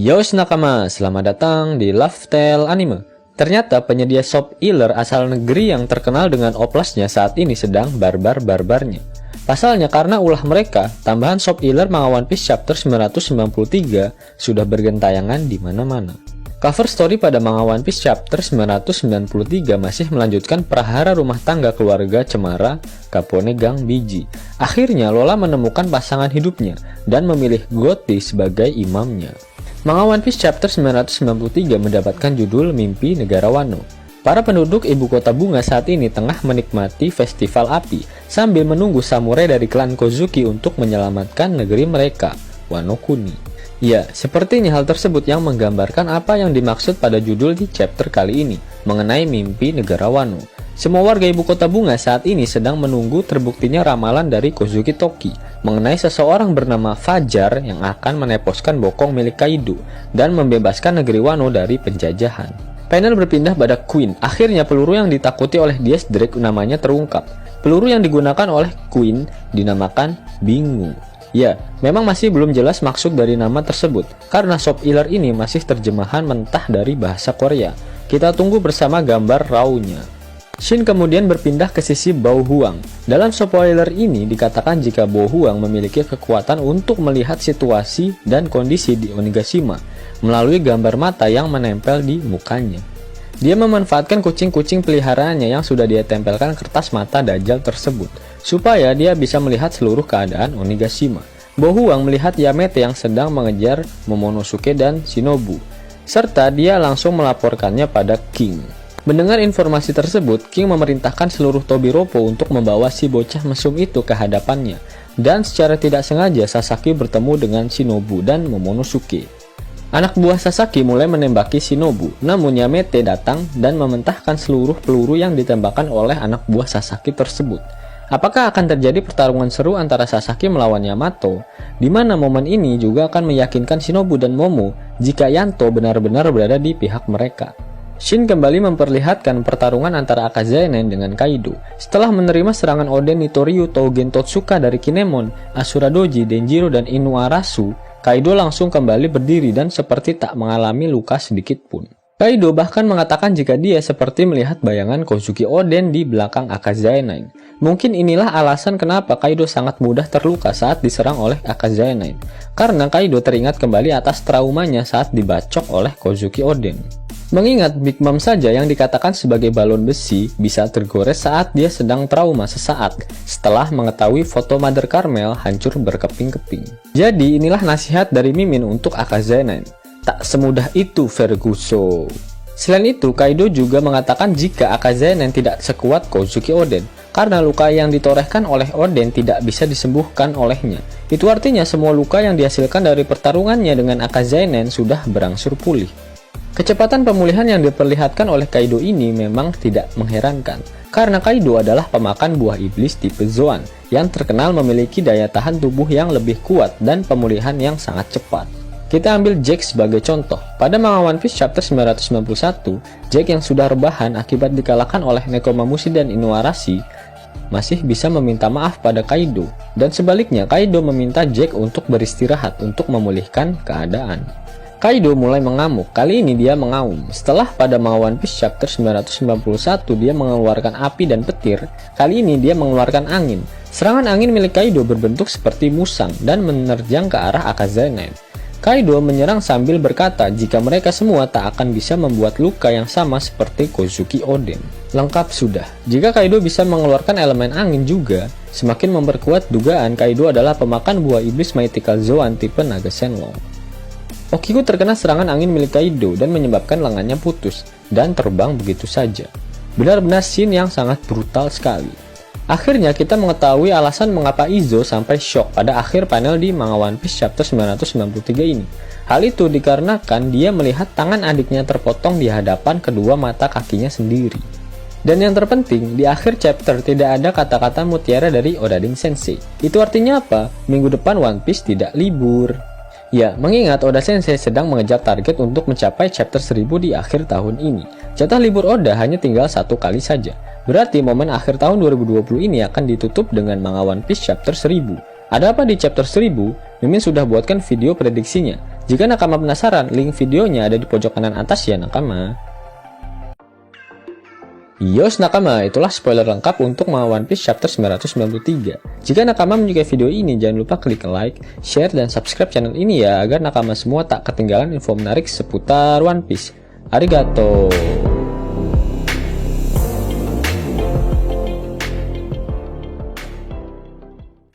Yos nakama, selamat datang di Lifestyle Anime. Ternyata penyedia Shop Ealer asal negeri yang terkenal dengan oplasnya saat ini sedang barbar-barbarnya. Pasalnya karena ulah mereka, tambahan Shop Ealer manga One Piece chapter 993 sudah bergentayangan di mana-mana. Cover story pada manga One Piece chapter 993 masih melanjutkan prahara rumah tangga keluarga Cemara, Capone Gang Biji. Akhirnya Lola menemukan pasangan hidupnya dan memilih Gotti sebagai imamnya. Manga One Piece chapter 993 mendapatkan judul Mimpi Negara Wano. Para penduduk ibu kota bunga saat ini tengah menikmati festival api sambil menunggu samurai dari klan Kozuki untuk menyelamatkan negeri mereka, Wano Kuni. Ya, sepertinya hal tersebut yang menggambarkan apa yang dimaksud pada judul di chapter kali ini, mengenai mimpi negara Wano. Semua warga ibu kota bunga saat ini sedang menunggu terbuktinya ramalan dari Kozuki Toki mengenai seseorang bernama Fajar yang akan meneposkan bokong milik Kaido dan membebaskan negeri Wano dari penjajahan. Panel berpindah pada Queen. Akhirnya peluru yang ditakuti oleh Diaz Drake namanya terungkap. Peluru yang digunakan oleh Queen dinamakan Bingung. Ya, memang masih belum jelas maksud dari nama tersebut karena Shop Ealer ini masih terjemahan mentah dari bahasa Korea. Kita tunggu bersama gambar raw-nya. Shin kemudian berpindah ke sisi Bao Huang. Dalam spoiler ini dikatakan jika Bao Huang memiliki kekuatan untuk melihat situasi dan kondisi di Onigashima melalui gambar mata yang menempel di mukanya. Dia memanfaatkan kucing-kucing peliharaannya yang sudah dia tempelkan kertas mata Dajjal tersebut supaya dia bisa melihat seluruh keadaan Onigashima. Bao Huang melihat Yamete yang sedang mengejar Momonosuke dan Shinobu, serta dia langsung melaporkannya pada King. Mendengar informasi tersebut, King memerintahkan seluruh Tobiropo untuk membawa si bocah mesum itu ke hadapannya. Dan secara tidak sengaja Sasaki bertemu dengan Shinobu dan Momonosuke. Anak buah Sasaki mulai menembaki Shinobu, namun Yamete datang dan mementahkan seluruh peluru yang ditembakkan oleh anak buah Sasaki tersebut. Apakah akan terjadi pertarungan seru antara Sasaki melawan Yamato, di mana momen ini juga akan meyakinkan Shinobu dan Momo jika Yanto benar-benar berada di pihak mereka. Shin kembali memperlihatkan pertarungan antara Akazanen dengan Kaido. Setelah menerima serangan Oden Nitoryu Tougen Totsuka dari Kinemon, Asura Doji, Denjiro, dan Inuarasu, Kaido langsung kembali berdiri dan seperti tak mengalami luka sedikit pun. Kaido bahkan mengatakan jika dia seperti melihat bayangan Kozuki Oden di belakang Akazanen. Mungkin inilah alasan kenapa Kaido sangat mudah terluka saat diserang oleh Akazanen. Karena Kaido teringat kembali atas traumanya saat dibacok oleh Kozuki Oden. Mengingat Big Mom saja yang dikatakan sebagai balon besi bisa tergores saat dia sedang trauma sesaat setelah mengetahui foto Mother Carmel hancur berkeping-keping. Jadi inilah nasihat dari Mimin untuk Akazanen. Tak semudah itu Verguso. Selain itu, Kaido juga mengatakan jika Akazanen tidak sekuat Kozuki Oden karena luka yang ditorehkan oleh Oden tidak bisa disembuhkan olehnya. Itu artinya semua luka yang dihasilkan dari pertarungannya dengan Akazanen sudah berangsur pulih. Kecepatan pemulihan yang diperlihatkan oleh Kaido ini memang tidak mengherankan, karena Kaido adalah pemakan buah iblis tipe Zoan, yang terkenal memiliki daya tahan tubuh yang lebih kuat dan pemulihan yang sangat cepat. Kita ambil Jack sebagai contoh. Pada manga One Piece chapter 991, Jack yang sudah rebahan akibat dikalahkan oleh Nekomamushi dan Inuarashi, masih bisa meminta maaf pada Kaido, dan sebaliknya Kaido meminta Jack untuk beristirahat untuk memulihkan keadaan. Kaido mulai mengamuk, kali ini dia mengaum. Setelah pada manga One Piece chapter 991 dia mengeluarkan api dan petir, kali ini dia mengeluarkan angin. Serangan angin milik Kaido berbentuk seperti musang dan menerjang ke arah Akazanen. Kaido menyerang sambil berkata jika mereka semua tak akan bisa membuat luka yang sama seperti Kozuki Oden. Lengkap sudah, jika Kaido bisa mengeluarkan elemen angin juga, semakin memperkuat dugaan Kaido adalah pemakan buah iblis Mythical Zoan tipe Naga Shenlong. Okiku terkena serangan angin milik Kaido dan menyebabkan lengannya putus dan terbang begitu saja. Benar-benar scene yang sangat brutal sekali. Akhirnya kita mengetahui alasan mengapa Izo sampai shock pada akhir panel di manga One Piece chapter 993 ini. Hal itu dikarenakan dia melihat tangan adiknya terpotong di hadapan kedua mata kakinya sendiri. Dan yang terpenting, di akhir chapter tidak ada kata-kata mutiara dari Odading Sensei. Itu artinya apa? Minggu depan One Piece tidak libur. Ya, mengingat Oda Sensei sedang mengejar target untuk mencapai chapter 1000 di akhir tahun ini. Jatah libur Oda hanya tinggal 1 kali saja. Berarti momen akhir tahun 2020 ini akan ditutup dengan manga One Piece chapter 1000. Ada apa di chapter 1000? Mimin sudah buatkan video prediksinya. Jika nakama penasaran, link videonya ada di pojok kanan atas ya nakama. Yos nakama, itulah spoiler lengkap untuk manga One Piece chapter 993. Jika nakama menyukai video ini, jangan lupa klik like, share, dan subscribe channel ini ya, agar nakama semua tak ketinggalan info menarik seputar One Piece. Arigato.